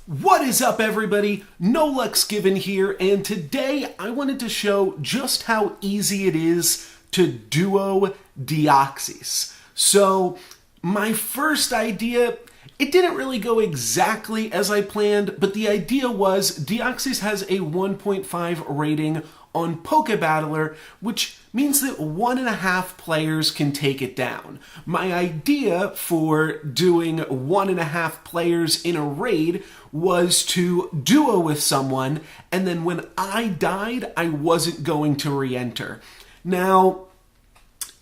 What is up, everybody? NoLucksGiven here, and today I wanted to show just how easy it is to duo Deoxys. So, my first idea, it didn't really go exactly as I planned, but the idea was Deoxys has a 1.5 rating on PokeBattler, which means that 1.5 players can take it down. My idea for doing 1.5 players in a raid was to duo with someone, and then when I died, I wasn't going to re-enter. Now,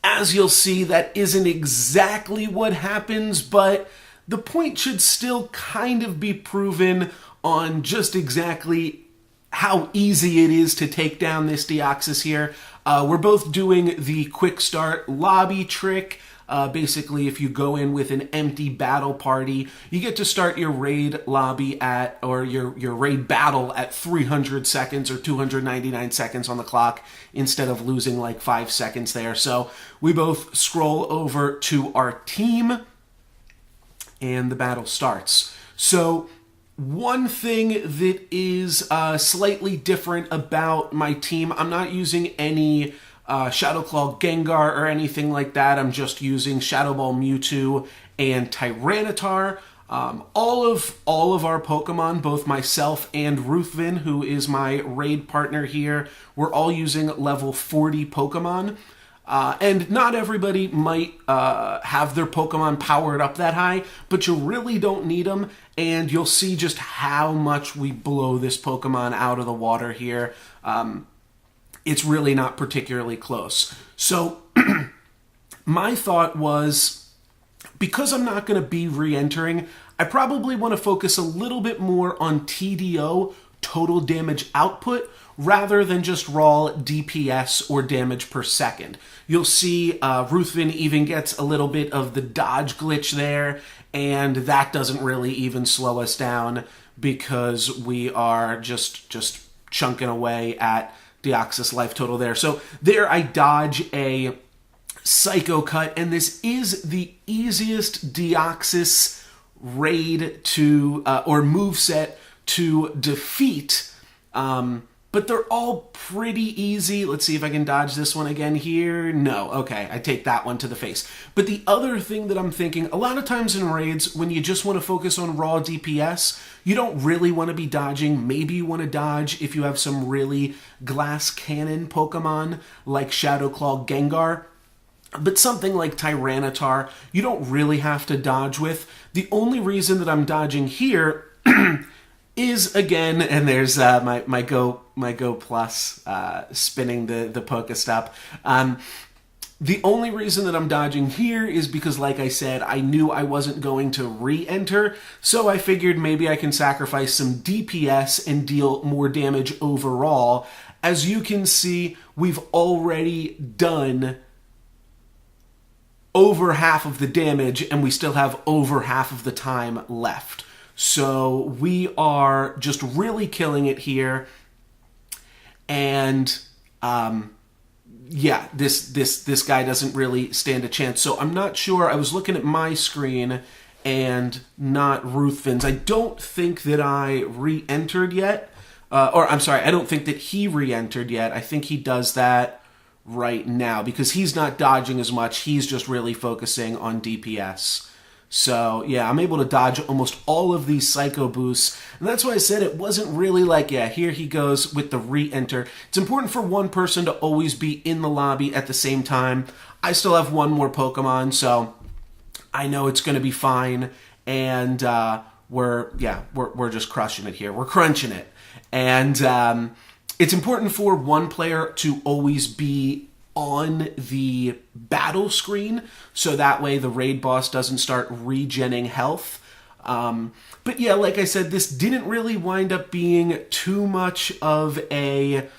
as you'll see, that isn't exactly what happens, but the point should still kind of be proven on just exactly how easy it is to take down this Deoxys here. We're both doing the quick start lobby trick. Basically, if you go in with an empty battle party, you get to start your raid lobby at, or your raid battle at 300 seconds or 299 seconds on the clock instead of losing like 5 seconds there. So we both scroll over to our team and the battle starts. So one thing that is slightly different about my team, I'm not using any Shadow Claw Gengar or anything like that. I'm just using Shadow Ball Mewtwo and Tyranitar. All of our Pokemon, both myself and Ruthven, who is my raid partner here, we're all using level 40 Pokemon. And not everybody might have their Pokemon powered up that high, but you really don't need them, and you'll see just how much we blow this Pokemon out of the water here. It's really not particularly close. So my thought was, because I'm not going to be re-entering, I probably want to focus a little bit more on TDO, total damage output, rather than just raw DPS or damage per second. You'll see Ruthven even gets a little bit of the dodge glitch there, and that doesn't really even slow us down because we are just chunking away at Deoxys life total there. So there I dodge a Psycho Cut, and this is the easiest Deoxys raid to, or moveset to defeat. But they're all pretty easy. Let's see if I can dodge this one again here. No, okay, I take that one to the face. But the other thing that I'm thinking, a lot of times in raids, when you just want to focus on raw DPS, you don't really want to be dodging. Maybe you want to dodge if you have some really glass cannon Pokemon like Shadow Claw Gengar. But something like Tyranitar, you don't really have to dodge with. The only reason that I'm dodging here is, again, and there's my Go Plus spinning the Pokestop. The only reason that I'm dodging here is because, like I said, I knew I wasn't going to re-enter, so I figured maybe I can sacrifice some DPS and deal more damage overall. As you can see, we've already done over half of the damage, and we still have over half of the time left. So we are just really killing it here, and yeah, this guy doesn't really stand a chance. So I'm not sure. I was looking at my screen and not Ruthven's. I don't think that I re-entered yet, or I'm sorry, I don't think that he re-entered yet. I think he does that right now because he's not dodging as much. He's just really focusing on DPS. So, yeah, I'm able to dodge almost all of these Psycho Boosts. And that's why I said it wasn't really like, yeah, here he goes with the re-enter. It's important for one person to always be in the lobby at the same time. I still have one more Pokemon, so I know it's going to be fine. And we're just crushing it here. We're crunching it. And it's important for one player to always be on the battle screen, so that way the raid boss doesn't start regenning health. But yeah, like I said, this didn't really wind up being too much of a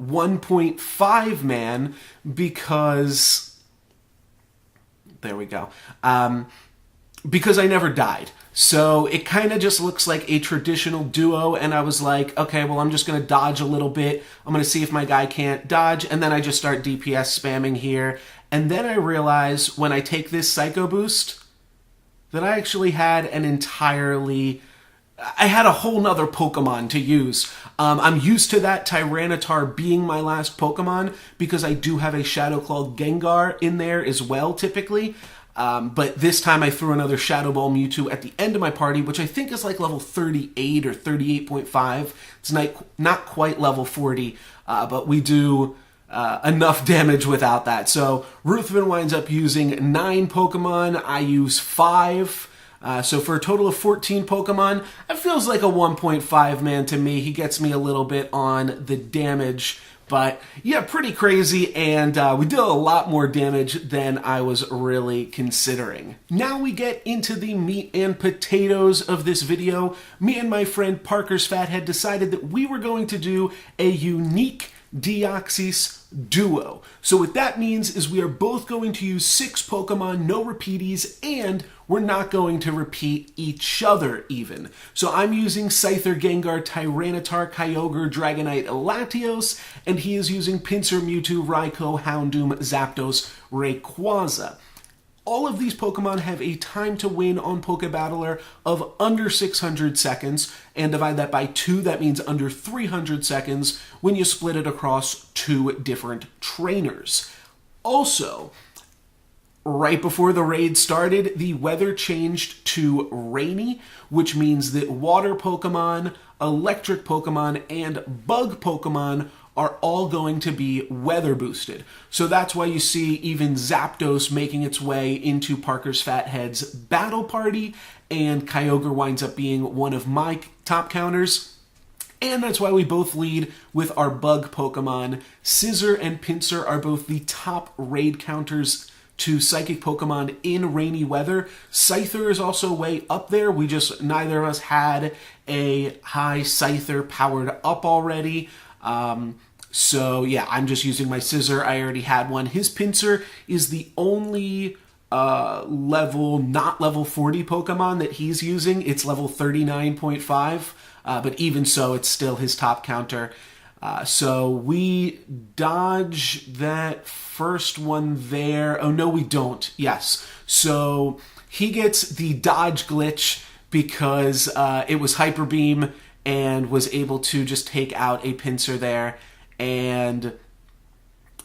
1.5 man because, there we go, because I never died. So it kind of just looks like a traditional duo, and I was like, okay, well, I'm just going to dodge a little bit. I'm going to see if my guy can't dodge, and then I just start DPS spamming here. And then I realize when I take this Psycho Boost that I actually had an entirely I had a whole nother Pokemon to use. I'm used to that Tyranitar being my last Pokemon because I do have a Shadow Claw Gengar in there as well, typically. But this time I threw another Shadow Ball Mewtwo at the end of my party, which I think is like level 38 or 38.5. It's not quite level 40, but we do enough damage without that. So Ruthven winds up using 9 Pokemon. I use 5. So for a total of 14 Pokemon, it feels like a 1.5 man to me. He gets me a little bit on the damage, but yeah, pretty crazy, and we did a lot more damage than I was really considering. Now we get into the meat and potatoes of this video. Me and my friend Parker's Fathead decided that we were going to do a unique Deoxys Duo. So what that means is we are both going to use 6 Pokemon, no repeaties, and we're not going to repeat each other even. So I'm using Scyther, Gengar, Tyranitar, Kyogre, Dragonite, Latios, and he is using Pinsir, Mewtwo, Raikou, Houndoom, Zapdos, Rayquaza. All of these Pokemon have a time to win on Pokebattler of under 600 seconds, and divide that by 2, that means under 300 seconds when you split it across 2 different trainers. Also, right before the raid started, the weather changed to rainy, which means that water Pokemon, electric Pokemon, and bug Pokemon are all going to be weather boosted. So that's why you see even Zapdos making its way into Parker's Fathead's battle party, and Kyogre winds up being one of my top counters. And that's why we both lead with our bug Pokemon. Scizor and Pinsir are both the top raid counters to Psychic Pokemon in rainy weather. Scyther is also way up there. Neither of us had a high Scyther powered up already. So yeah, I'm just using my Scizor. I already had one. His Pinsir is the only not level 40 Pokemon that he's using. It's level 39.5, but even so, it's still his top counter. So we dodge that first one there. Oh, no, we don't. Yes. So he gets the dodge glitch because it was Hyper Beam and was able to just take out a Pinsir there. And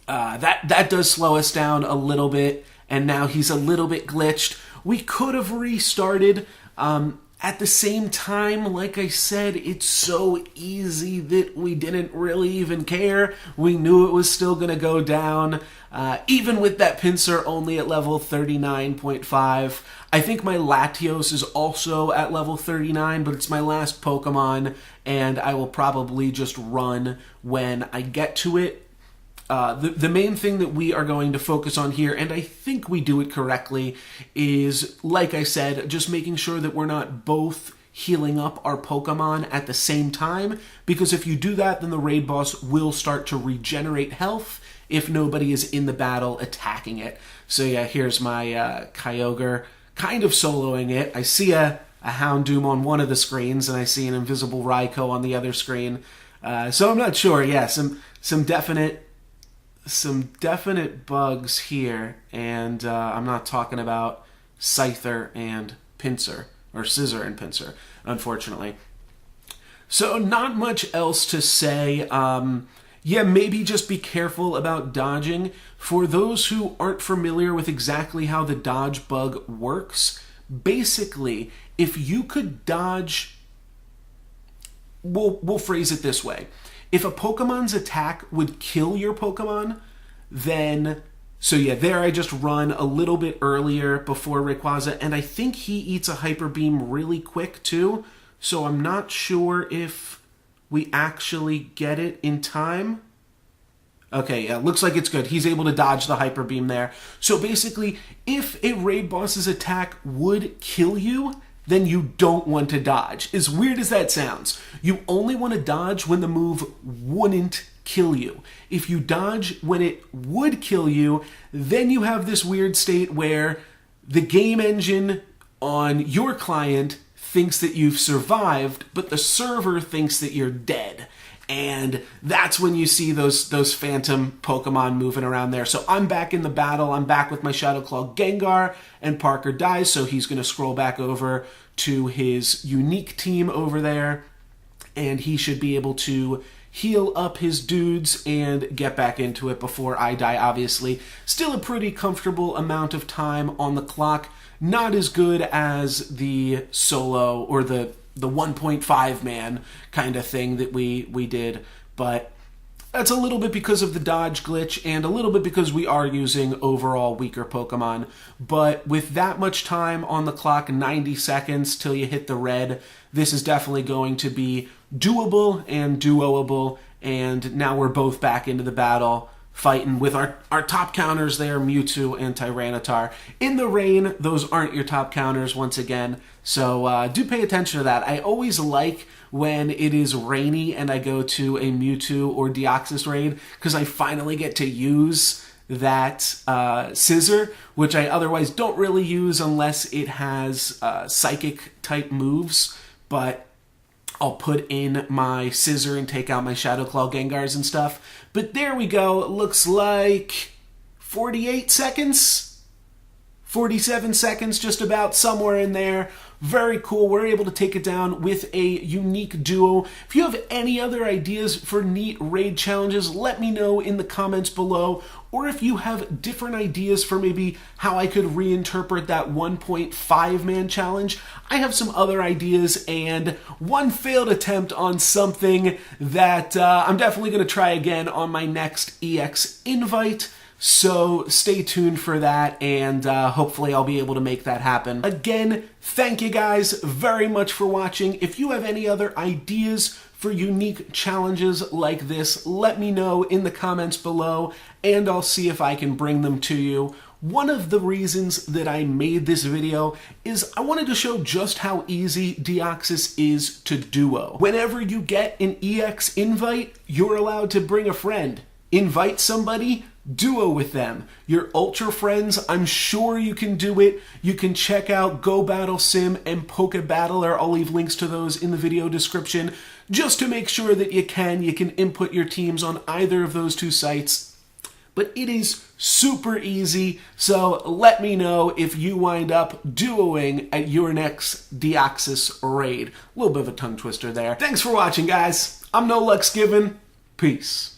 that does slow us down a little bit. And now he's a little bit glitched. We could have restarted. At the same time, like I said, it's so easy that we didn't really even care. We knew it was still going to go down. Even with that Pinsir only at level 39.5. I think my Latios is also at level 39, but it's my last Pokemon, and I will probably just run when I get to it. The main thing that we are going to focus on here, and I think we do it correctly, is, like I said, just making sure that we're not both healing up our Pokemon at the same time, because if you do that, then the raid boss will start to regenerate health if nobody is in the battle attacking it. So yeah, here's my Kyogre, kind of soloing it. I see a Houndoom on one of the screens, and I see an invisible Raikou on the other screen. So I'm not sure. Yeah, some definite bugs here, and I'm not talking about Scyther and Pinsir, or Scizor and Pinsir, unfortunately. So not much else to say. Yeah, maybe just be careful about dodging. For those who aren't familiar with exactly how the dodge bug works, basically, if you could dodge, we'll phrase it this way. If a Pokemon's attack would kill your Pokemon, then, so yeah, there I just run a little bit earlier before Rayquaza, and I think he eats a Hyper Beam really quick too, so I'm not sure if we actually get it in time. Okay, yeah, looks like it's good. He's able to dodge the Hyper Beam there. So basically, if a raid boss's attack would kill you, then you don't want to dodge. As weird as that sounds, you only want to dodge when the move wouldn't kill you. If you dodge when it would kill you, then you have this weird state where the game engine on your client thinks that you've survived, but the server thinks that you're dead. And that's when you see those phantom Pokemon moving around there. So I'm back in the battle. I'm back with my Shadow Claw Gengar, and Parker dies, so he's going to scroll back over to his unique team over there, and he should be able to heal up his dudes and get back into it before I die, obviously. Still a pretty comfortable amount of time on the clock. Not as good as the solo or the 1.5 man kind of thing that we did, but that's a little bit because of the dodge glitch and a little bit because we are using overall weaker Pokemon. But with that much time on the clock, 90 seconds till you hit the red, this is definitely going to be doable and duoable, and now we're both back into the battle, fighting with our top counters there, Mewtwo and Tyranitar. In the rain, those aren't your top counters once again, so do pay attention to that. I always like when it is rainy and I go to a Mewtwo or Deoxys raid, because I finally get to use that scissor, which I otherwise don't really use unless it has psychic type moves, but I'll put in my scissor and take out my Shadow Claw Gengars and stuff. But there we go. It looks like 48 seconds? 47 seconds, just about, somewhere in there. Very cool. We're able to take it down with a unique duo. If you have any other ideas for neat raid challenges, let me know in the comments below. Or if you have different ideas for maybe how I could reinterpret that 1.5 man challenge, I have some other ideas and one failed attempt on something that I'm definitely going to try again on my next EX invite. So stay tuned for that, and hopefully I'll be able to make that happen. Again, thank you guys very much for watching. If you have any other ideas for unique challenges like this, let me know in the comments below, and I'll see if I can bring them to you. One of the reasons that I made this video is I wanted to show just how easy Deoxys is to duo. Whenever you get an EX invite, you're allowed to bring a friend. Invite somebody, duo with them. Your Ultra friends, I'm sure you can do it. You can check out Go Battle Sim and Poke Battler. I'll leave links to those in the video description just to make sure that you can input your teams on either of those two sites. But it is super easy, so let me know if you wind up duoing at your next Deoxys raid. A little bit of a tongue twister there. Thanks for watching, guys. I'm NoLucksGiven. Peace.